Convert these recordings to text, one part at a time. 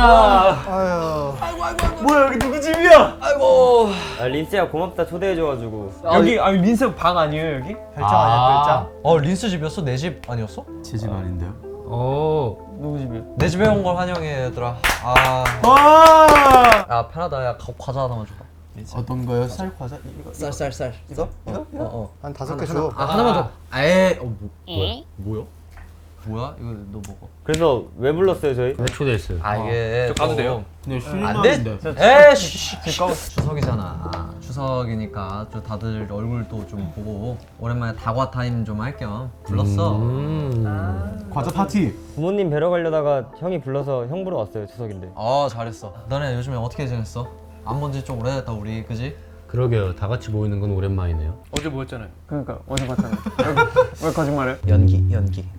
아유. 뭐야 여기 누구 집이야? 아이고. 린스야 고맙다 초대해줘가지고. 여기 아니 린스 방 아니에요 여기? 별장 아니야 별장? 린스 집이었어? 내 집 아니었어? 제 집 아닌데요? 누구 집이야? 내 집에 온 걸 환영해 얘들아. 와. 야 편하다. 야 과자 하나만 줘봐. 어떤 거요? 쌀 과자? 이거? 쌀. 이거? 한 5개 줘. 하나만 줘. 에이. 뭐야? 뭐야? 이거 너 먹어. 그래서 왜 불렀어요 저희? 왜 초대했어요? 이게 가도 돼요? 그냥 안 돼? 실망인데. 에이씨. 추석이잖아. 추석이니까 좀 다들 얼굴도 좀 보고 오랜만에 다과 타임 좀 할 겸 불렀어. 과자 파티. 부모님 뵈러 가려다가 형이 불러서 형 보러 왔어요 추석인데. 잘했어. 너네 요즘에 어떻게 지냈어? 안 본 지 좀 오래됐다 우리, 그지? 그러게요. 다 같이 모이는 건 오랜만이네요. 어제 뭐였잖아요. 그러니까 어제 봤잖아요. 왜 거짓말해? 연기.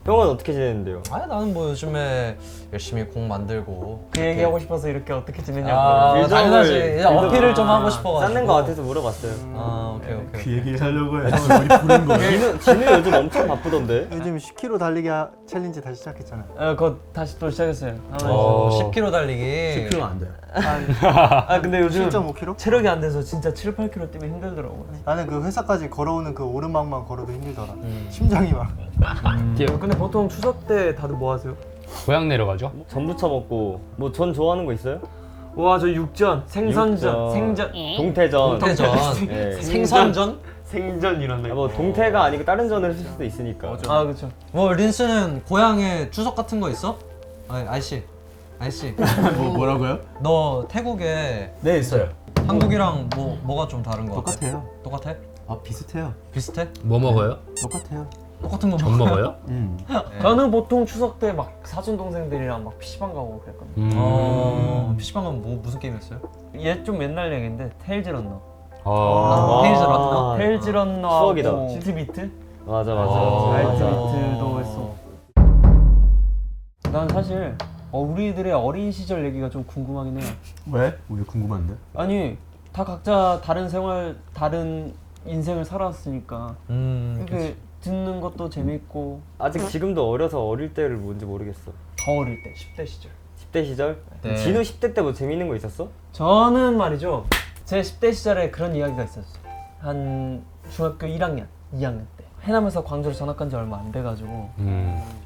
형은 어떻게 지냈는데요? 나는 뭐 요즘에 열심히 곡 만들고 그 얘기하고 싶어서 이렇게 어떻게 지내냐고. 당연하지. 이제 어필을 좀 하고 싶어가지고. 쌓는 거 같아서 물어봤어요. 오케이. 그 얘기를 하려고 해서 우리 부른 거예요. 진우 요즘 엄청 바쁘던데? 요즘 10km 달리기 챌린지 다시 시작했잖아. 그거 다시 또 시작했어요. 10km 달리기. 10kg 안 돼요. 근데 요즘 7.5km? 체력이 안 돼서 진짜 7, 8km 뛰면 힘들더라고요. 나는 그 회사까지 걸어오는 그 오르막만 걸어도 힘들더라. 심장이 막. 근데 보통 추석 때 다들 뭐 하세요? 고향 내려가죠? 전 부쳐 먹고 뭐 전 좋아하는 거 있어요? 와 저 육전, 생선전, 육전. 생전, 동태전. 동태전. 네. 생선전? 생전 이런다. 뭐 동태가 아니고 다른 전을 쓸 수도 있으니까. 그렇죠. 뭐 린스는 고향에 추석 같은 거 있어? 아이씨. 뭐라고요? 너 태국에 네 있어요. 한국이랑 뭐가 좀 다른 거 같아? 똑같아요. 똑같아? 비슷해요. 비슷해? 뭐 먹어요? 똑같아요. 똑같은 거 전 먹어요? 저는 보통 추석 때 막 사촌 동생들이랑 막 PC방 가고 그랬거든요. PC방 가면 무슨 게임 했어요? 얘 좀 옛날 얘기인데 테일즈 런너. 테일즈 런너? 테일즈 런너하고 추억이다. 시트비트? 맞아. 시트비트도 했어. 난 사실 우리들의 어린 시절 얘기가 좀 궁금하긴 해요. 왜 궁금한데? 아니 다 각자 다른 생활, 다른 인생을 살았으니까 이렇게 듣는 것도 재밌고. 아직 지금도 어려서 어릴 때를 뭔지 모르겠어. 더 어릴 때 10대 시절. 10대 시절? 네. 진우 10대 때 뭐 재밌는 거 있었어? 저는 말이죠, 제 10대 시절에 그런 이야기가 있었어요. 한 중학교 1학년, 2학년 때 해남에서 광주로 전학 간 지 얼마 안 돼가지고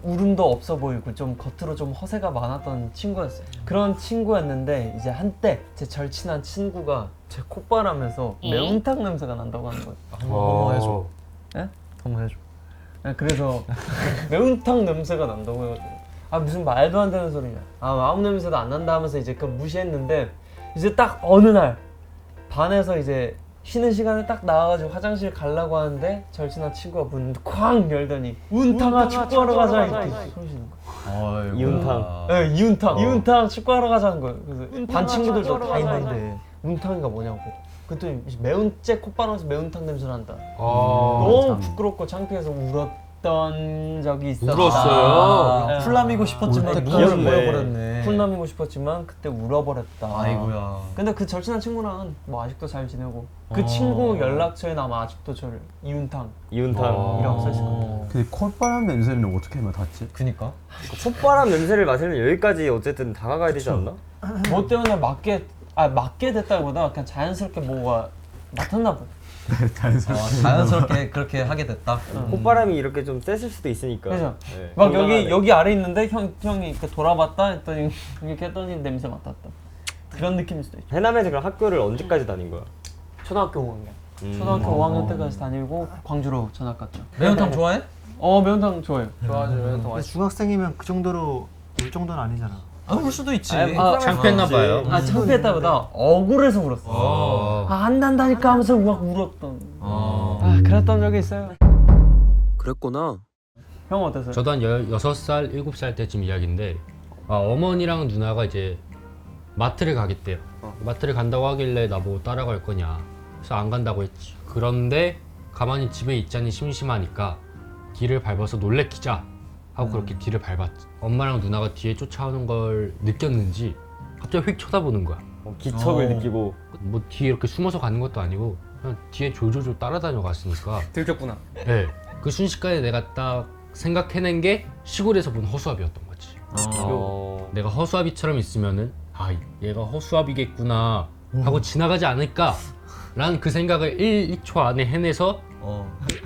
울음도 없어 보이고 좀 겉으로 좀 허세가 많았던 친구였어요. 그런 친구였는데 이제 한때 제 절친한 친구가 제 콧바람에서 매운탕 냄새가 난다고 하는 거예요. 한번 해줘. 예? 한번 해줘. 그래서 매운탕 냄새가 난다고 해가지고 무슨 말도 안 되는 소리냐, 아무 냄새도 안 난다 하면서 이제 그걸 무시했는데, 이제 딱 어느 날 반에서 이제 쉬는 시간에 딱 나와가지고 화장실 가려고 하는데 절친한 친구가 문 쾅 열더니 운탕아 축구하러 가자 이렇게 그러시는 거예요. 이운탕. 네, 이운탕 축구하러 가자는 거예요. 그래서 반 친구들도 다 있는데 운탕이가 뭐냐고. 그랬더니 매운째 콧바람에서 매운탕 냄새 난다. 너무 부끄럽고 창피해서 울었던 적이 있었다. 울었어요? 풀남이고 싶었지만 눈을 귀엽네. 보여버렸네. 풀남이고 싶었지만 그때 울어버렸다. 아이고야. 근데 그 절친한 친구랑은 뭐 아직도 잘 지내고, 그 친구 연락처에 아마 아직도 저를 이운탕이라고 써있을 겁니다. 근데 콧바람 냄새는 어떻게 맡았지? 그니까. 콧바람 냄새를 맡으려면 여기까지 어쨌든 다가가야 되지 않나? 뭐 때문에 맞게 됐다기보다 그냥 자연스럽게 뭐가 맡았나 보다. 자연스럽게 그렇게 하게 됐다. 콧바람이 이렇게 좀 셌을 수도 있으니까. 그죠? 네. 막 건강하네. 여기 아래 있는데 형이 이렇게 돌아봤다 했더니 이렇게 했더니 냄새 맡았다. 그런 느낌일 수도 있죠. 해남에서 그럼 학교를 언제까지 다닌 거야? 초등학교 5학년. 초등학교 5학년 때까지 다니고 광주로 전학 갔죠. 매운탕 좋아해? 매운탕 좋아해요. 좋아하죠. 매운탕 근데 중학생이면 그 정도로 울 정도는 아니잖아. 울 수도 있지. 창피했나 봐요. 창피했다보다 억울해서 울었어. 안 난다니까 하면서 막 울었던. 그랬던 적이 있어요. 그랬구나. 형 어땠어요? 저도 한 16살, 7살 때쯤 이야기인데 어머니랑 누나가 이제 마트를 가겠대요. 마트를 간다고 하길래 나보고 따라갈 거냐. 그래서 안 간다고 했지. 그런데 가만히 집에 있자니 심심하니까 뒤를 밟아서 놀래키자 하고 그렇게 뒤를 밟았지. 엄마랑 누나가 뒤에 쫓아오는 걸 느꼈는지 갑자기 휙 쳐다보는 거야. 기척을 느끼고. 뭐 뒤에 이렇게 숨어서 가는 것도 아니고 그냥 뒤에 졸졸졸 따라다녀 갔으니까. 들켰구나. 네. 그 순식간에 내가 딱 생각해낸 게 시골에서 본 허수아비였던 거지. 내가 허수아비처럼 있으면은 얘가 허수아비겠구나 하고 지나가지 않을까 라는 그 생각을 1초 안에 해내서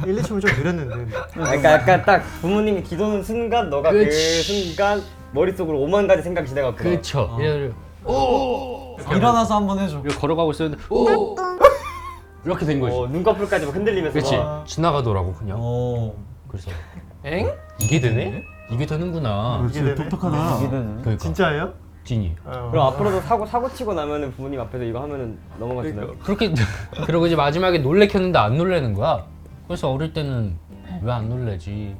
1, 2초면 좀 느렸는데. 그러니까 약간 딱 부모님이 기도는 순간 너가 그 그치. 순간 머릿속으로 5만 가지 생각이 지나갔구나. 그쵸 얘를 일어나서 한번 해줘. 이렇게 걸어가고 있었는데 오 이렇게 된 거지. 눈꺼풀까지 막 흔들리면서 그렇지 막. 지나가더라고 그냥. 그래서 이게 되네? 이게 되는구나. 그렇지 되네. 똑똑하다. 그러니까 진짜예요? 찐이. 그럼 앞으로도 사고 치고 나면은 부모님 앞에서 이거 하면은 넘어가시나요? 그렇게 그러고 이제 마지막에 놀래켰는데 안 놀래는 거야. 그래서 어릴 때는 왜 안 놀래지?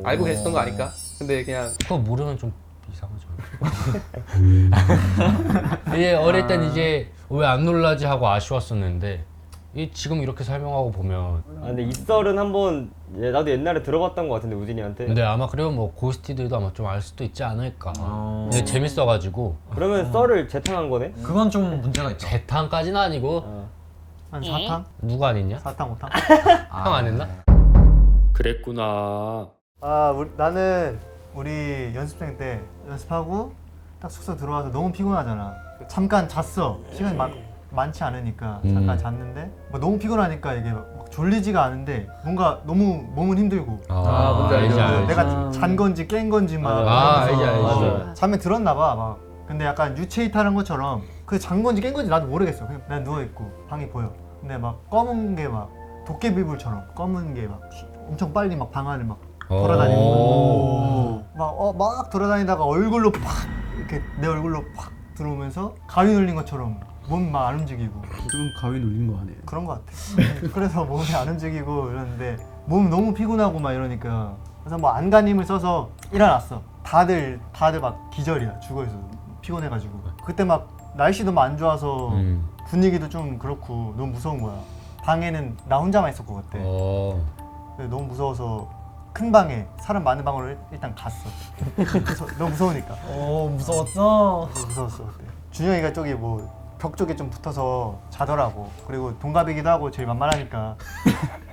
알고 계셨던 거 아닐까? 근데 그냥 그거 모르면 좀 이상하죠. 이제 어릴 땐 이제 왜 안 놀라지 하고 아쉬웠었는데 지금 이렇게 설명하고 보면 아 근데 이 썰은 한번 나도 옛날에 들어봤던 것 같은데 우진이한테. 근데 아마 그리고 뭐 고스티들도 아마 좀 알 수도 있지 않을까. 근데 재밌어가지고 그러면 썰을 재탕한 거네? 그건 좀 문제가 있죠. 재탕까지는 아니고 한 4탕? 누가 안 했냐? 4탕, 5탕? 형 안 했나? 그랬구나. 나는 우리 연습생 때 연습하고 딱 숙소 들어와서 너무 피곤하잖아. 잠깐 잤어. 시간이 많지 않으니까 잠깐 잤는데 뭐 너무 피곤하니까 이게 막 졸리지가 않은데 뭔가 너무 몸은 힘들고 뭔지 알죠. 알지. 내가 잔 건지 깬 건지 막 아, 이러면서 알지, 알지. 잠에 들었나 봐 막. 근데 약간 유체이탈한 것처럼 그 잔 건지 깬 건지 나도 모르겠어. 그냥 난 누워 있고 방이 보여. 근데 막 검은 게 막 도깨비불처럼 검은 게 막 엄청 빨리 막 방 안을 막 돌아다니는 거야. 막 돌아다니다가 얼굴로 팍 이렇게 내 얼굴로 팍 들어오면서 가위 눌린 것처럼 몸 막 안 움직이고 지금 가위 눌린 거 아니에요? 그런 것 같아. 그래서 몸이 안 움직이고 이러는데 몸 너무 피곤하고 막 이러니까 그래서 뭐 안간힘을 써서 일어났어. 다들 막 기절이야. 죽어있어. 피곤해가지고 그때 막 날씨도 막 안 좋아서 분위기도 좀 그렇고 너무 무서운 거야. 방에는 나 혼자만 있을 것 같아. 근데 너무 무서워서 큰 방에 사람 많은 방으로 일단 갔어. 너무 무서우니까. 무서웠어. 너무 무서웠어 그때. 준영이가 저기 뭐 벽 쪽에 좀 붙어서 자더라고. 그리고 동갑이기도 하고 제일 만만하니까.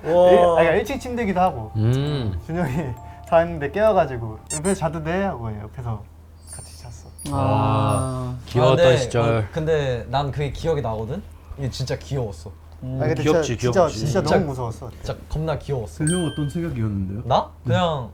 그러니까 1층 침대기도 하고. 준영이 자는데 깨워가지고 옆에서 자도 돼? 하고 옆에서 같이 잤어. 귀여웠던 근데, 시절. 근데 난 그게 기억이 나거든? 이게 진짜 귀여웠어. 근데 귀엽지, 귀엽지. 진짜 너무 무서웠어. 진짜 겁나 귀여웠어. 형 어떤 생각이었는데요? 나? 그냥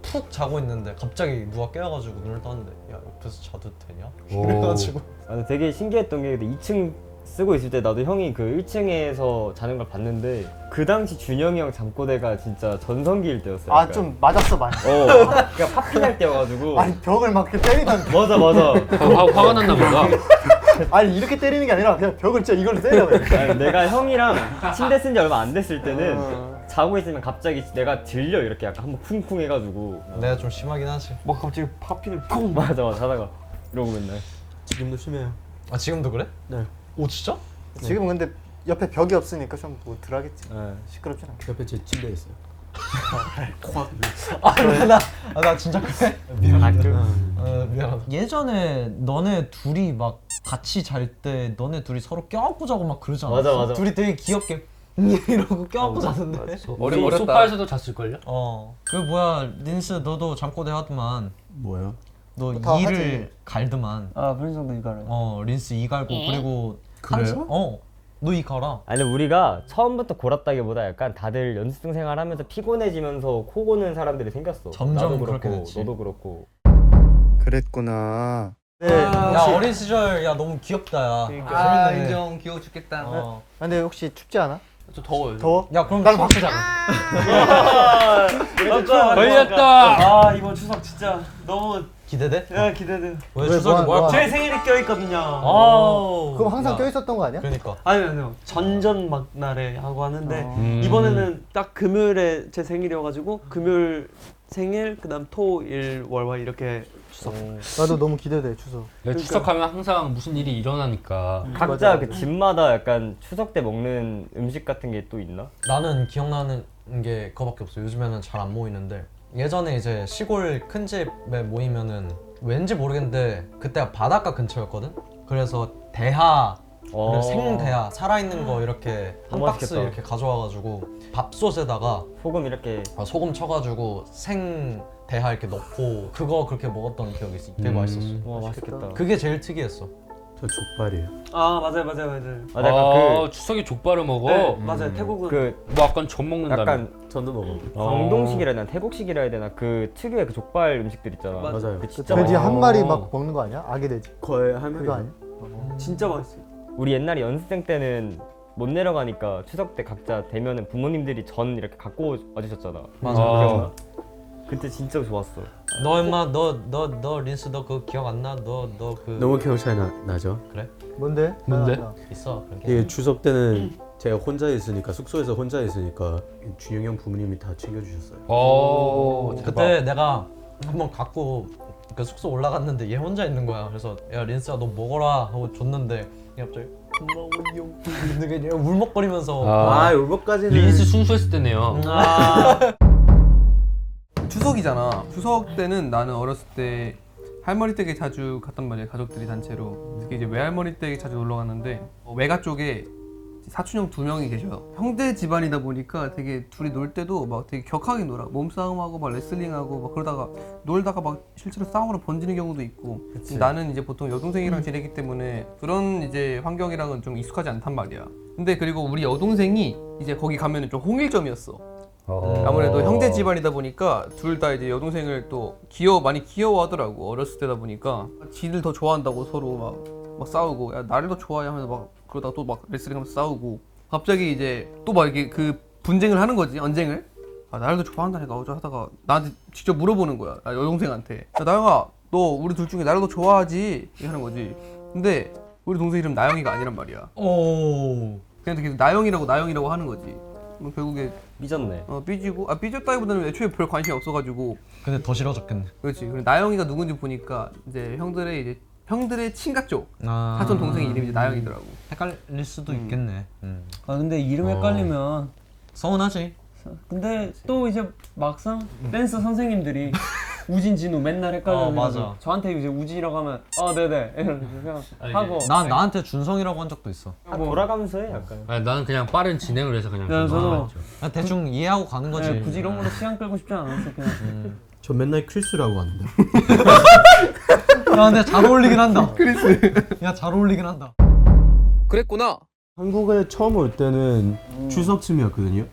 푹 자고 있는데 갑자기 누가 깨워가지고 눈을 떴는데 야 옆에서 자도 되냐? 그래가지고 아, 근데 되게 신기했던 게 2층 쓰고 있을 때 나도 형이 그 1층에서 자는 걸 봤는데 그 당시 준영이 형 잠꼬대가 진짜 전성기일 때였어요. 아 좀 맞았어 많이. 그러니까 파핑할 때여가지고. 아니 벽을 막 이렇게 때리던. 맞아. 화가 났나 보다. 아니 이렇게 때리는 게 아니라 그냥 벽을 진짜 이걸로 때려. 아니, 내가 형이랑 침대 쓴 지 얼마 안 됐을 때는 자고 있으면 갑자기 내가 들려 이렇게 약간 한번 쿵쿵 해가지고. 내가 좀 심하긴 하지. 막 갑자기 파핀을 쿵 맞아 자다가 이러고 맨날. 지금도 심해요. 아 지금도 그래? 네. 오 진짜? 지금은 근데 옆에 벽이 없으니까 좀 뭐 덜하겠지. 네. 시끄럽진 않게. 옆에 제 침대에 있어요. 나 진짜 그래? 미안하다. 예전에 너네 둘이 막 같이 잘 때 너네 둘이 서로 껴안고 자고 막 그러지 않았어? 맞아. 둘이 되게 귀엽게 이러고 껴안고 자는데. 우리 어렵다. 소파에서도 잤을걸요? 그 뭐야 린스 너도 잠꼬대 하더만. 뭐요? 너 다 이를 하지. 갈더만. 브린성도 이거를. 린스 이 갈고 그리고 그래요? 너 이 갈아. 아니 우리가 처음부터 골았다기보다 약간 다들 연습생 생활하면서 피곤해지면서 코 고는 사람들이 생겼어. 점점 나도 그렇게 그렇고 됐지. 너도 그렇고. 그랬구나. 네. 야 어린 시절 야 너무 귀엽다 야. 재밌네. 인정 귀여워 죽겠다. 근데 혹시 춥지 않아? 좀 더워요. 더워? 야 그럼 나랑 바꾸자. 걸렸다. 아 이번 추석 진짜 너무 기대돼? 기대돼. 왜 추석에 뭐야? 제 생일이 껴있거든요. 그럼 항상 야. 껴있었던 거 아니야? 그러니까. 아니요 전전 막 날에 하고 하는데 음. 이번에는 딱 금요일에 제 생일이어가지고 금요일 생일 그다음 토일 월화 이렇게 추석. 나도 너무 기대돼 추석. 추석하면 항상 무슨 일이 일어나니까. 각자 그 집마다 약간 추석 때 먹는 음식 같은 게 또 있나? 나는 기억나는 게 그거밖에 없어. 요즘에는 잘 안 모이는데 예전에 이제 시골 큰 집에 모이면은 왠지 모르겠는데 그때가 바닷가 근처였거든. 그래서 대하, 그리고 생대하 살아있는 거 이렇게 한 너무 박스 맛있겠다. 이렇게 가져와가지고 밥솥에다가 소금 이렇게. 소금 쳐가지고 생 대하 이렇게 넣고 그거 그렇게 먹었던 기억이 있어. 되게 맛있었어. 와 맛있겠다. 그게 제일 특이했어. 저 족발이에요. 아 맞아요. 아 약간 추석에 족발을 먹어. 네, 맞아요. 태국은 뭐 약간 전 먹는다며. 약간 전도 먹어. 광동식이라 해야 되나 태국식이라 해야 되나 그 특유의 그 족발 음식들 있잖아. 맞아요. 그 진짜 돼지 맛있어. 한 마리 막 먹는 거 아니야? 아기 돼지. 거의 한 그거 아니야? 진짜 맛있어요. 우리 옛날에 연습생 때는 못 내려가니까 추석 때 각자 되면은 부모님들이 전 이렇게 갖고 와주셨잖아. 맞아. 기억나? 그때 진짜 좋았어. 너 임마 너 린스 너 그거 기억 안 나? 너 그 너무 기억 차이 나죠? 그래? 뭔데? 뭔데? 있어 그런 게. 이게 추석 때는 제가 혼자 있으니까 숙소에서 혼자 있으니까 준영이 형 부모님이 다 챙겨주셨어요. 그때 내가 한번 갖고 그 숙소 올라갔는데 얘 혼자 있는 거야. 그래서 야 린스야 너 먹어라 하고 줬는데 얘 갑자기 고마워요 근데 그냥 울먹거리면서 울먹까지는 린스 순수했을 때네요. 추석이잖아. 추석 때는 나는 어렸을 때 할머니 댁에 자주 갔단 말이야. 가족들이 단체로. 특히 이제 외할머니 댁에 자주 놀러 갔는데 외가 쪽에 사촌 형 2명이 계셔요. 형제 집안이다 보니까 되게 둘이 놀 때도 막 되게 격하게 놀아. 몸싸움하고 막 레슬링하고 막 그러다가 놀다가 막 실제로 싸우거나 번지는 경우도 있고. 나는 이제 보통 여동생이랑 지내기 때문에 그런 이제 환경이랑은 좀 익숙하지 않단 말이야. 근데 그리고 우리 여동생이 이제 거기 가면은 좀 홍일점이었어. 아무래도 형제 집안이다 보니까 둘 다 이제 여동생을 또 많이 귀여워하더라고. 어렸을 때다 보니까 지들 더 좋아한다고 서로 막 싸우고 야 나를 더 좋아해 하면서 막 그러다가 또 막 레슬링하면서 싸우고 갑자기 이제 또 막 이렇게 그 분쟁을 하는 거지. 언쟁을. 아 나를 더 좋아한다니까 어쩌 하다가 나한테 직접 물어보는 거야. 여동생한테. 야 나영아 너 우리 둘 중에 나를 더 좋아하지? 이렇게 하는 거지. 근데 우리 동생 이름 나영이가 아니란 말이야. 그냥 계속 나영이라고 하는 거지. 뭐 결국에 삐졌네. 삐지고 삐졌다기보다는 애초에 별 관심이 없어가지고. 근데 더 싫어졌겠네. 그렇지. 그리고 나영이가 누군지 보니까 이제 형들의 친가 쪽 사촌 동생 이름이 이제 나영이더라고. 헷갈릴 수도 있겠네. 아 근데 이름 헷갈리면 서운하지. 근데 또 이제 막상 댄스 선생님들이 우진 진우 맨날 헷갈려요. 맞아. 저한테 이제 우진이라고 하면 네네 이렇게 그냥 하고 난 나한테 준성이라고 한 적도 있어. 돌아가면서 해 약간. 아니, 나는 그냥 빠른 진행을 위해서 그냥. 네, 저도. 그냥 대충 이해하고 가는 거지. 굳이 이런 걸로 시간 끌고 싶지 않았어 그냥. 저 맨날 크리스라고 하는데. 야 근데 잘 어울리긴 한다. 크리스. 야 잘 어울리긴 한다. 그랬구나. 한국에 처음 올 때는 추석쯤이었거든요.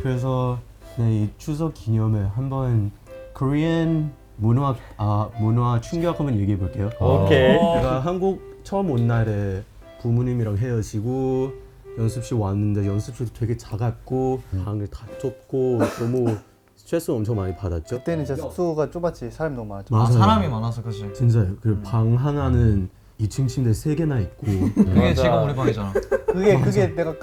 그래서 이 추석 기념에 한번 코리안 문화 충격 한번 얘기해 볼게요. 오케이. 제가 한국 처음 온 날에 부모님이랑 헤어지고 연습실 왔는데 연습실도 되게 작았고 방을 다 좁고 너무 스트레스 엄청 많이 받았죠. 그때는 진짜 숙소가 좁았지. 사람이 너무 많았죠. 맞아요. 사람이 많아서 그치. 진짜요. 그리고 방 하나는 2층 침대 3개나 있고 그게 지금 우리 방이잖아. 그게 내가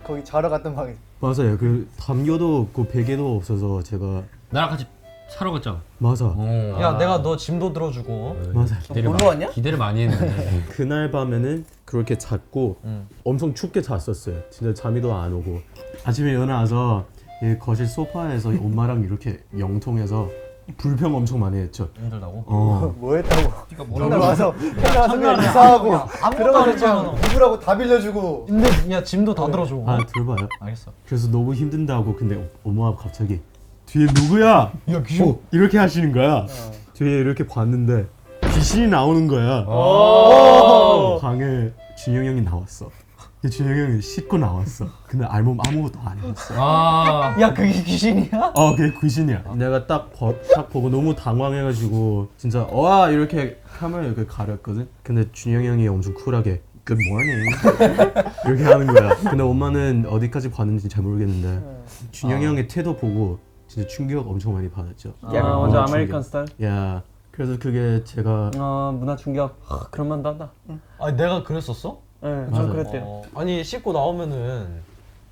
거기 자러 갔던 방이. 맞아요. 그 담요도 없고 베개도 없어서 제가 나랑 같이 사러 갔잖아. 맞아. 야 내가 너 짐도 들어주고. 맞아요. 뭘로 왔냐? 기대를 많이 했는데. 그날 밤에는 그렇게 잤고 엄청 춥게 잤었어요. 진짜 잠이 더 안 오고 아침에 일어나서 이 거실 소파에서 엄마랑 이렇게 영통해서 불평 엄청 많이 했죠. 힘들다고? 뭐 했다고? 맨날 와서 그냥 이사하고 들어가서 그냥 누구라고 다 빌려주고. 근데 야 짐도 다 들어줘. 아 들어봐요. 알겠어. 그래서 너무 힘든다고. 근데 엄마가 갑자기 뒤에 누구야? 야 귀신. 이렇게 하시는 거야. 뒤에 이렇게 봤는데 귀신이 나오는 거야. 방에 준영이 형이 나왔어. 준영이 형이 씻고 나왔어. 근데 알몸 아무것도 안 했어. 야 그게 귀신이야? 그게 귀신이야. 내가 딱 보고 너무 당황해가지고 진짜 와 이렇게 카메라 이렇게 가렸거든. 근데 준영이 형이 엄청 쿨하게 Good morning 이렇게 하는 거야. 근데 엄마는 어디까지 봤는지 잘 모르겠는데 준영이 형의 태도 보고 진짜 충격 엄청 많이 받았죠. 약간 완전 아메리칸 스타일? 야 그래서 그게 제가 문화 충격. 그런 만도 한다. 아니 내가 그랬었어? 네, 전 그랬대요. 아니 씻고 나오면은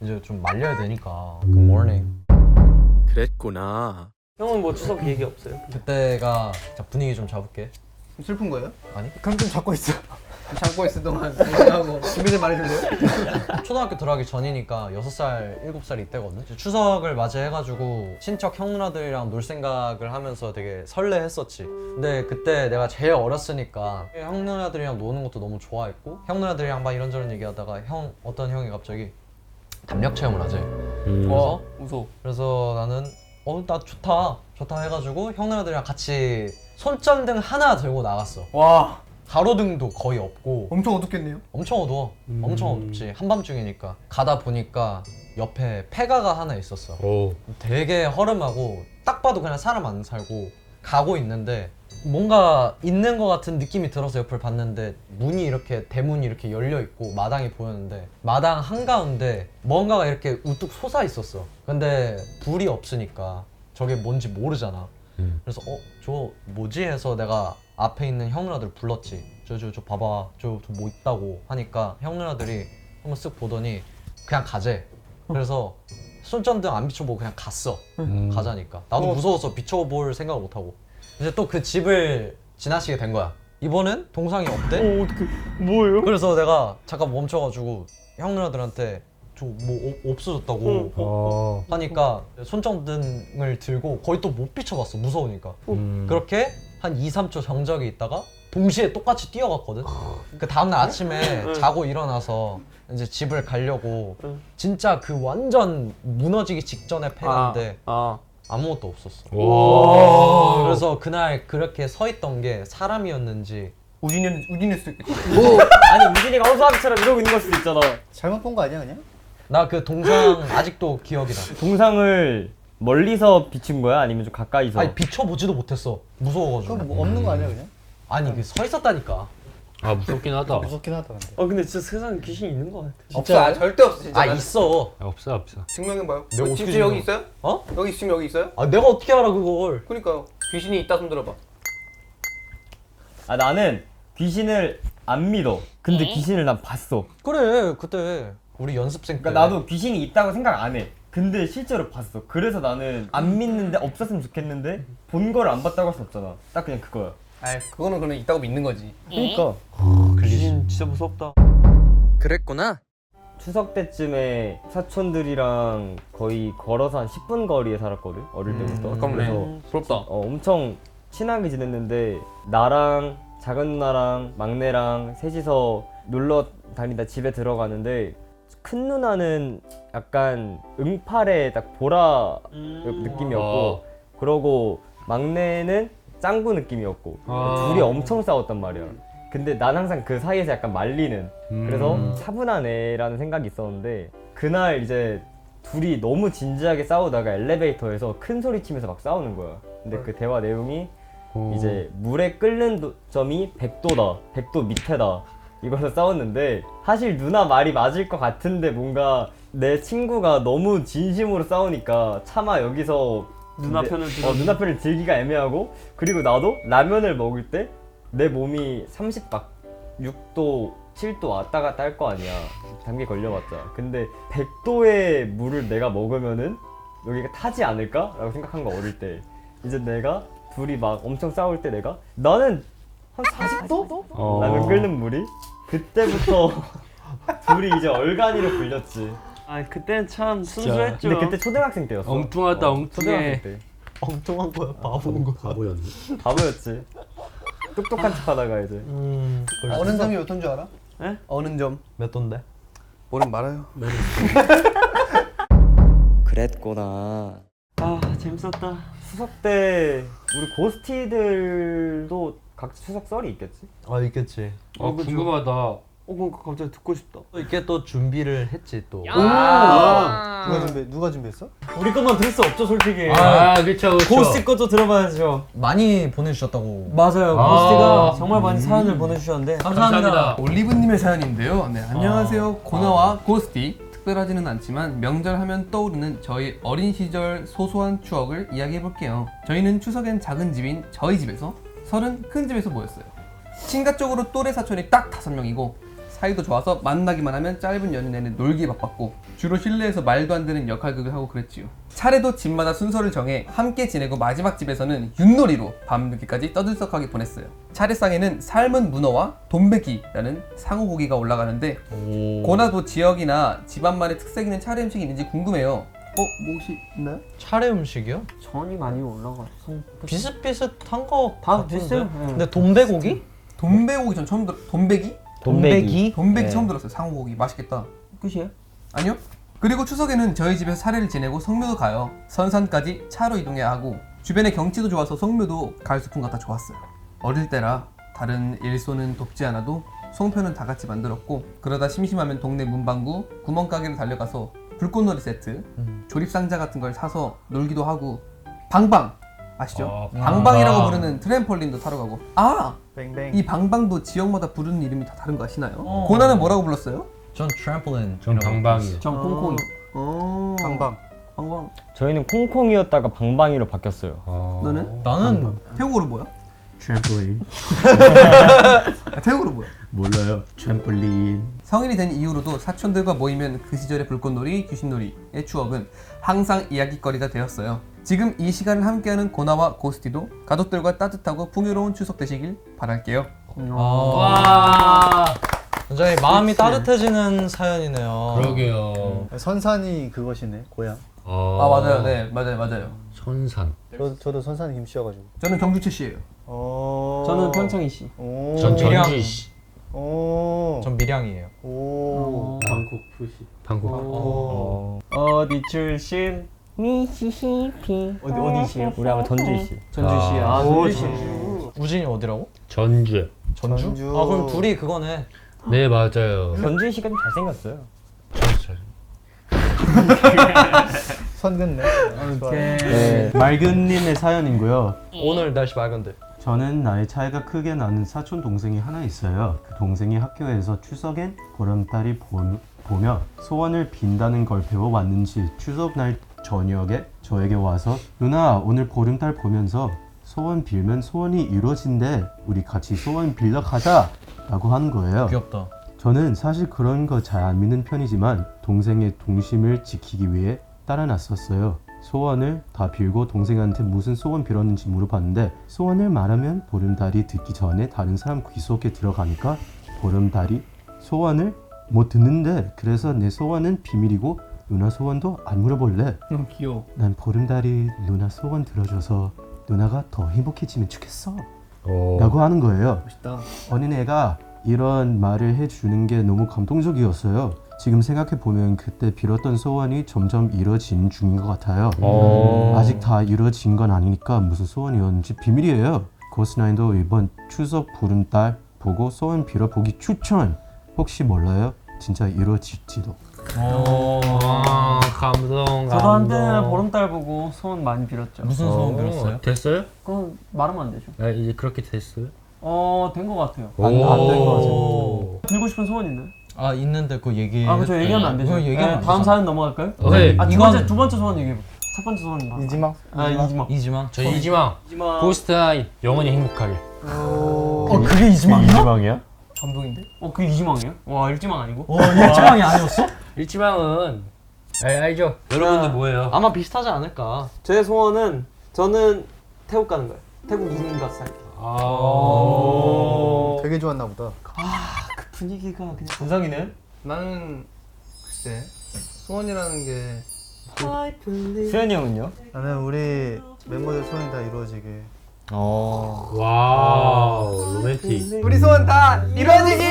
이제 좀 말려야 되니까. Good morning. 그랬구나. 형은 뭐 추석 얘기 없어요? 그때가 자, 분위기 좀 잡을게. 좀 슬픈 거예요? 그럼 좀 잡고 있어. 참고 있을 동안 공부하고 준비를 말해줄래요? 초등학교 들어가기 전이니까 6살, 7살이 이때거든. 추석을 맞이해가지고 친척 형 누나들이랑 놀 생각을 하면서 되게 설레했었지. 근데 그때 내가 제일 어렸으니까 형 누나들이랑 노는 것도 너무 좋아했고 형 누나들이랑 막 이런저런 얘기하다가 어떤 형이 갑자기 담력 체험을 하재. 무서워. 그래서 나는 나 좋다 해가지고 형 누나들이랑 같이 손전등 하나 들고 나갔어. 와. 가로등도 거의 없고 엄청 어둡겠네요. 엄청 어두워. 엄청 어둡지. 한밤중이니까. 가다 보니까 옆에 폐가가 하나 있었어. 오. 되게 허름하고 딱 봐도 그냥 사람 안 살고 가고 있는데 뭔가 있는 것 같은 느낌이 들어서 옆을 봤는데 문이 이렇게 대문이 이렇게 열려 있고 마당이 보였는데 마당 한가운데 뭔가가 이렇게 우뚝 솟아 있었어. 근데 불이 없으니까 저게 뭔지 모르잖아. 그래서 저 뭐지 해서 내가 앞에 있는 형 누나들 불렀지. 저 봐봐 저 뭐 있다고 하니까 형 누나들이 한번 쓱 보더니 그냥 가재. 그래서 손전등 안 비춰보고 그냥 갔어. 가자니까 나도 무서워서 비춰볼 생각을 못하고 이제 또 그 집을 지나치게 된 거야. 이번엔 동상이 없대? 어떻게 뭐예요? 그래서 내가 잠깐 멈춰가지고 형 누나들한테 저 뭐 없어졌다고 하니까 손전등을 들고 거의 또 못 비춰봤어. 무서우니까. 그렇게 한 2, 3초 정적이 있다가 동시에 똑같이 뛰어갔거든. 그 다음날 아침에 자고 일어나서 이제 집을 가려고 진짜 그 완전 무너지기 직전의 폐가인데 아무것도 없었어. 와. 그래서 그날 그렇게 서 있던 게 사람이었는지 우진이일 수도 있겠다. 아니 우진이가 허수아비처럼 이러고 있는 걸 수도 있잖아. 잘못 본 거 아니야 그냥? 나 그 동상 아직도 기억이 나. 동상을 멀리서 비춘 거야? 아니면 좀 가까이서? 아니 비춰보지도 못했어. 무서워가지고. 그럼 뭐 없는 거 아니야 그냥? 아니 그 서 있었다니까. 아 무섭긴 하다. 무섭긴 하다 근데. 근데 진짜 세상에 귀신이 있는 것 같아. 없어. 절대 없어 진짜. 아 있어. 없어. 증명해봐요. 내가 어떻게 지금 여기 증명- 있어요? 어? 여기 지금 여기 있어요? 아 내가 어떻게 알아 그걸? 그러니까요. 귀신이 있다 손 들어봐. 아 나는 귀신을 안 믿어. 근데 귀신을 난 봤어. 그래 그때 우리 연습생 때. 그러니까 나도 귀신이 있다고 생각 안 해. 근데 실제로 봤어. 그래서 나는 안 믿는데 없었으면 좋겠는데 본 거를 안 봤다고 할 수 없잖아. 딱 그냥 그거야. 아 그거는 그냥 있다고 믿는 거지. 그러니까 귀신 진짜 무섭다. 그랬구나. 추석 때쯤에 사촌들이랑 거의 걸어서 한 10분 거리에 살았거든. 어릴 때부터. 그래서 부럽다. 엄청 친하게 지냈는데 나랑 작은 누나랑 막내랑 셋이서 놀러 다니다 집에 들어가는데 큰 누나는 약간 응팔의 딱 보라 느낌이었고 그러고 막내는 짱구 느낌이었고 둘이 엄청 싸웠단 말이야. 근데 난 항상 그 사이에서 약간 말리는 그래서 차분한 애라는 생각이 있었는데 그날 이제 둘이 너무 진지하게 싸우다가 엘리베이터에서 큰 소리 치면서 막 싸우는 거야. 근데 그 대화 내용이 이제 물에 끓는 점이 100도다 100도 밑에다 이거서 싸웠는데 사실 누나 말이 맞을 것 같은데 뭔가 내 친구가 너무 진심으로 싸우니까 차마 여기서 누나 편을 누나 편을 들기가 애매하고 그리고 나도 라면을 먹을 때 내 몸이 6도 7도 왔다 갔다 할 거 아니야. 감기 걸려봤자. 근데 100도의 물을 내가 먹으면은 여기가 타지 않을까? 라고 생각한 거 어릴 때. 이제 내가 둘이 막 엄청 싸울 때 내가 나는 한 40도? 라면 끓는 물이? 그때부터 둘이 이제 얼간이로 불렸지. 아 그때는 참 순수했죠. 근데 그때 초등학생 때였어. 엉뚱하다 초등학생 엉뚱해. 때. 엉뚱한 거야 바보인 거. 바보였네. 바보였지. 똑똑한 척 하다가 이제. 어느 점이 몇 돈 줄 알아? 에? 어느 점? 몇 돈데? 모르면 말아요. 그랬구나. 아 재밌었다. 추석 때 우리 고스티들도 각자 추석 썰이 있겠지? 아 있겠지. 궁금하다. 그러니까 갑자기 듣고 싶다. 또 이렇게 또 준비를 했지 또. 누가 준비했어? 우리 것만 들을 수 없죠 솔직히. 그쵸. 고스티 것도 들어봐야죠. 많이 보내주셨다고. 맞아요. 고스티가 정말 많이 사연을 보내주셨는데 감사합니다. 올리브님의 사연인데요. 네, 안녕하세요. 고나와 고스티. 특별하지는 않지만 명절하면 떠오르는 저희 어린 시절 소소한 추억을 이야기해볼게요. 저희는 추석엔 작은 집인 저희 집에서 설은 큰 집에서 모였어요. 친가 쪽으로 또래 사촌이 딱 5명이고 사이도 좋아서 만나기만 하면 짧은 연휴 내내 놀기에 바빴고 주로 실내에서 말도 안 되는 역할극을 하고 그랬지요. 차례도 집마다 순서를 정해 함께 지내고 마지막 집에서는 윷놀이로 밤늦게까지 떠들썩하게 보냈어요. 차례상에는 삶은 문어와 돈베기라는 상호고기가 올라가는데 고나도 지역이나 집안만의 특색 있는 차례 음식이 있는지 궁금해요. 뭐 혹시 있나요? 차례 음식이요? 전이 많이 올라갔어. 비슷비슷한 거 다 같은데? 비슷해요. 근데 돈베고기? 돈베고기 전 처음 돈베기? 돈베기? 돈베기 네. 처음 들었어요. 상호고기 맛있겠다. 끝이에요? 아니요. 그리고 추석에는 저희 집에서 차례를 지내고 성묘도 가요. 선산까지 차로 이동해야 하고 주변에 경치도 좋아서 성묘도 가을 소풍 같아 좋았어요. 어릴 때라 다른 일손은 돕지 않아도 송편은 다 같이 만들었고 그러다 심심하면 동네 문방구 구멍가게로 달려가서 불꽃놀이 세트, 조립상자 같은 걸 사서 놀기도 하고 방방 아시죠? 방방이라고 부르는 트램폴린도 타러 가고 뱅뱅. 이 방방도 지역마다 부르는 이름이 다 다른 거 아시나요? 고나는 뭐라고 불렀어요? 전 트램폴린. 전 방방이요. 전 콩콩이. 방방. 방방. 저희는 콩콩이었다가 방방이로 바뀌었어요. 너는? 나는 태국어로 뭐야? 트램폴린. 태국어로 뭐야? 몰라요. 트램폴린. 성인이 된 이후로도 사촌들과 모이면 그 시절의 불꽃놀이, 귀신놀이의 추억은 항상 이야기거리가 되었어요. 지금 이 시간을 함께하는 고나와 고스티도 가족들과 따뜻하고 풍요로운 추석 되시길 바랄게요. 와. 굉장히 마음이 따뜻해지는 사연이네요. 그러게요. 선산이 그것이네, 고향. 아 맞아요, 네 맞아요. 천산. 저도 선산이 김씨여가지고. 저는 경주채 씨예요. 저는 평창이 씨. 전 전주시 씨. 전 밀양이에요. 방콕 푸시. 방콕. 어디 출신? 미시시피. 어디시에요? 우리 아마 전주시. 전주시. 아, 전주시. 우진이 어디라고? 전주. 전주? 전주. 아 그럼 둘이 그거네. 네 맞아요. 전주시가 좀 잘생겼어요. 선 긋네. 네, 맑은님의 사연이고요. 오늘 날씨 맑은데. 저는 나이 차이가 크게 나는 사촌 동생이 하나 있어요. 그 동생이 학교에서 추석엔 보름달이 보며 소원을 빈다는 걸 배워왔는지 추석날 저녁에 저에게 와서 누나 오늘 보름달 보면서 소원 빌면 소원이 이루어진대. 우리 같이 소원 빌러 가자 라고 하는 거예요. 귀엽다. 저는 사실 그런 거 잘 안 믿는 편이지만 동생의 동심을 지키기 위해 따라 나섰어요. 소원을 다 빌고 동생한테 무슨 소원 빌었는지 물어봤는데 소원을 말하면 보름달이 듣기 전에 다른 사람 귀 속에 들어가니까 보름달이 소원을 못 듣는데 그래서 내 소원은 비밀이고 누나 소원도 안 물어볼래. 너무 귀여워. 난 보름달이 누나 소원 들어줘서 누나가 더 행복해지면 좋겠어 라고 하는 거예요. 멋있다. 어린애가 이런 말을 해주는 게 너무 감동적이었어요. 지금 생각해보면 그때 빌었던 소원이 점점 이루어지는 중인 것 같아요. 아직 다 이루어진 건 아니니까 무슨 소원이었는지 비밀이에요. 고스나인도 이번 추석 보름달 보고 소원 빌어보기 추천! 혹시 몰라요? 진짜 이루어질지도. 감동. 저도 한때는 보름달 보고 소원 많이 빌었죠. 무슨 소원 빌었어요? 됐어요? 그건 말하면 안 되죠. 아, 이제 그렇게 됐어요? 된 것 같아요. 안 된 거 같아요. 빌고 싶은 소원 있나요? 아 있는데 그거 얘기. 아, 그렇죠. 얘기하면 안 되죠. 그거 얘기하면 안 다음 되잖아. 사연 넘어갈까요? 오케이. 아, 이건- 두 번째 소원 얘기해봐. 첫 번째 소원은 뭐? 이지망. 아, 이지망. 이지망. 저 이지망. 이지망. 고스트아이 영원히 행복하게. 그게 이지망이야? 이지망이야? 감동인데? 그게 이지망이에요? 와, 일지망 아니고? 일지망이 아니었어? 일지망은 알죠. 여러분들 뭐예요? 아마 비슷하지 않을까. 제 소원은 저는 태국 가는 거예요. 태국 2년 갔어요. 되게 좋았나 보다. 그 분위기가 그냥 은상이는? 나는 글쎄 소원이라는 게 수현이 형은요? 나는 우리 멤버들 소원이 다 이루어지게. 와우 로맨틱. 우리 소원 다 이루어지기!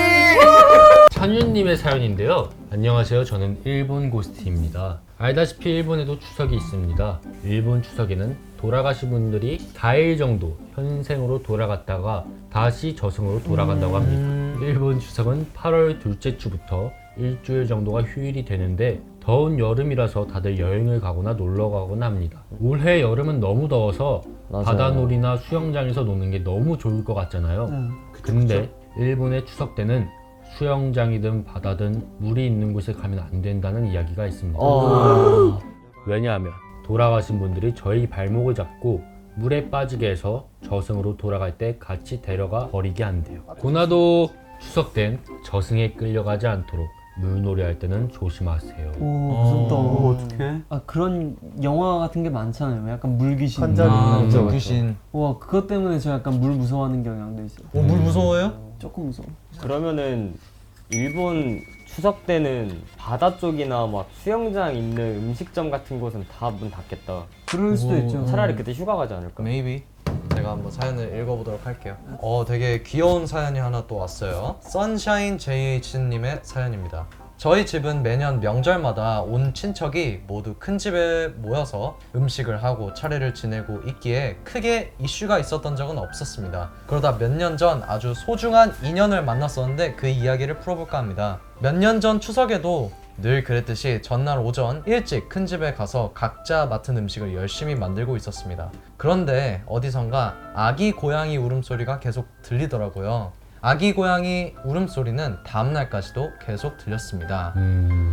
찬윤님의 사연인데요. 안녕하세요. 저는 일본 고스트입니다. 알다시피 일본에도 추석이 있습니다. 일본 추석에는 돌아가신 분들이 4일 정도 현생으로 돌아갔다가 다시 저승으로 돌아간다고 합니다. 일본 추석은 8월 둘째 주부터 일주일 정도가 휴일이 되는데 더운 여름이라서 다들 여행을 가거나 놀러 가거나 합니다. 올해 여름은 너무 더워서 맞아요. 바다놀이나 수영장에서 노는 게 너무 좋을 것 같잖아요. 근데 일본의 추석 때는 수영장이든 바다든 물이 있는 곳에 가면 안 된다는 이야기가 있습니다. 왜냐하면 돌아가신 분들이 저희 발목을 잡고 물에 빠지게 해서 저승으로 돌아갈 때 같이 데려가 버리게 한대요. 고나도 추석 땐 저승에 끌려가지 않도록 물놀이 할 때는 조심하세요. 오, 무섭다. 어떡해? 아, 그런 영화 같은 게 많잖아요. 약간 물귀신. 환자리. 그쵸, 귀신. 와, 그것 때문에 제가 약간 물 무서워하는 경향도 있어요. 물 무서워요? 조금 무서워. 그러면은 일본 추석 때는 바다 쪽이나 막 수영장 있는 음식점 같은 곳은 다 문 닫겠다. 그럴 수도 있죠. 차라리 그때 휴가 가지 않을까? Maybe. 제가 한번 사연을 읽어보도록 할게요. 되게 귀여운 사연이 하나 또 왔어요. Sunshine JH님의 사연입니다. 저희 집은 매년 명절마다 온 친척이 모두 큰 집에 모여서 음식을 하고 차례를 지내고 있기에 크게 이슈가 있었던 적은 없었습니다. 그러다 몇 년 전 아주 소중한 인연을 만났었는데 그 이야기를 풀어볼까 합니다. 몇 년 전 추석에도 늘 그랬듯이 전날 오전 일찍 큰 집에 가서 각자 맡은 음식을 열심히 만들고 있었습니다. 그런데 어디선가 아기 고양이 울음소리가 계속 들리더라고요. 아기 고양이 울음소리는 다음날까지도 계속 들렸습니다.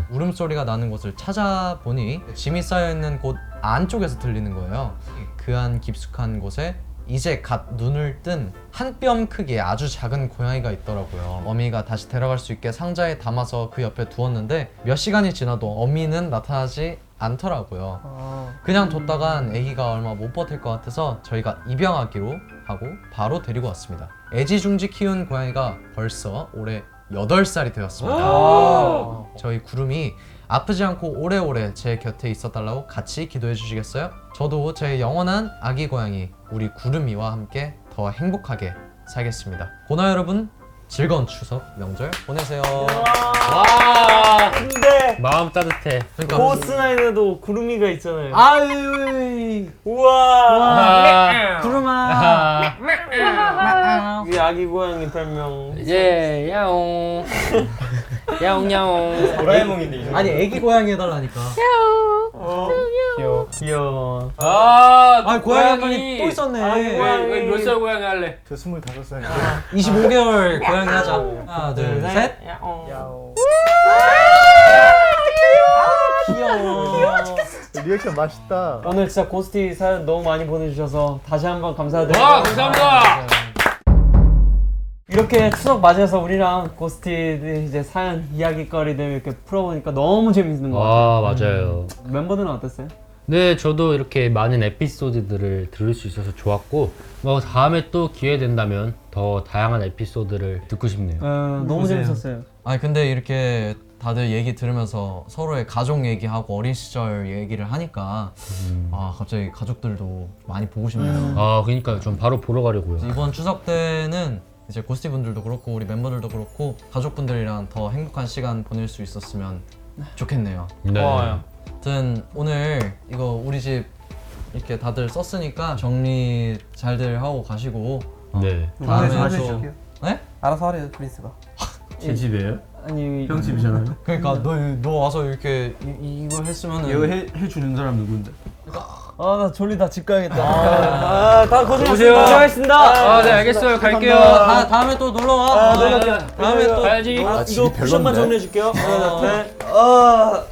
울음소리가 나는 곳을 찾아보니 짐이 쌓여있는 곳 안쪽에서 들리는 거예요. 그 안 깊숙한 곳에 이제 갓 눈을 뜬 한 뼘 크기의 아주 작은 고양이가 있더라고요. 어미가 다시 데려갈 수 있게 상자에 담아서 그 옆에 두었는데 몇 시간이 지나도 어미는 나타나지 않더라고요. 그냥 뒀다간 아기가 얼마 못 버틸 것 같아서 저희가 입양하기로 하고 바로 데리고 왔습니다. 애지중지 키운 고양이가 벌써 올해 8살이 되었습니다. 저희 구름이 아프지 않고 오래오래 제 곁에 있어달라고 같이 기도해 주시겠어요? 저도 제 영원한 아기 고양이 우리 구름이와 함께 더 행복하게 살겠습니다. 고나 여러분, 즐거운 추석 명절 보내세요. 와 근데 마음 따뜻해. 그러니까 고스나인에도 구름이가 있잖아요. 아유, 우와. 구름아. 아, 우리 아기 고양이 별명. 예 야옹 야옹야옹. 도라에몽인데 이제. 아니 애기 고양이 해달라니까. 귀여워. 아 고양이 또 있었네. 몇 살 고양이 할래? 저 25살인데 25개월 고양이 하자. 하나 둘 셋. 귀여워. 리액션 맛있다. 오늘 진짜 고스티 사연 너무 많이 보내주셔서 다시 한번 감사드립니다. 와 감사합니다. 이렇게 추석 맞이해서 우리랑 고스티 이제 사연 이야기거리들 이렇게 풀어보니까 너무 재밌는 것 같아요. 와 맞아요. 멤버들은 어땠어요? 네, 저도 이렇게 많은 에피소드들을 들을 수 있어서 좋았고 뭐 다음에 또 기회 된다면 더 다양한 에피소드를 듣고 싶네요. 너무 보세요. 재밌었어요. 아니 근데 이렇게 다들 얘기 들으면서 서로의 가족 얘기하고 어린 시절 얘기를 하니까 아 갑자기 가족들도 많이 보고 싶네요. 아 그러니까요. 좀 바로 보러 가려고요. 이번 추석 때는 이제 고스티 분들도 그렇고 우리 멤버들도 그렇고 가족분들이랑 더 행복한 시간 보낼 수 있었으면 좋겠네요. 네. 아무튼 오늘 이거 우리 집 이렇게 다들 썼으니까 정리 잘들 하고 가시고 네. 다음에 다음에 또 해줄게요. 네? 알아서 하래요 프린스가. 제 집이에요? 아니 형 집이잖아요. 그러니까 너 와서 이렇게 이걸 했으면은 이거 해주는 사람 누군데? 나 졸리다 집 가야겠다. 다 고생하셨습니다. 고생하셨습니다. 아 네 알겠어요. 갈게요. 다음에 또 놀러 와. 다음에 또 가야지. 이거 쿠션만 정리해 줄게요. 네.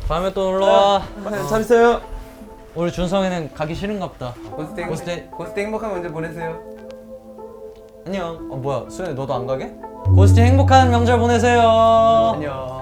다음에 또 놀러 와. 잘 있어요. 우리 준성이는 가기 싫은가 보다. 고스트 행복한 명절 보내세요. 안녕. 뭐야 수현이 너도 안 가게? 고스티 행복한 명절 보내세요. 안녕.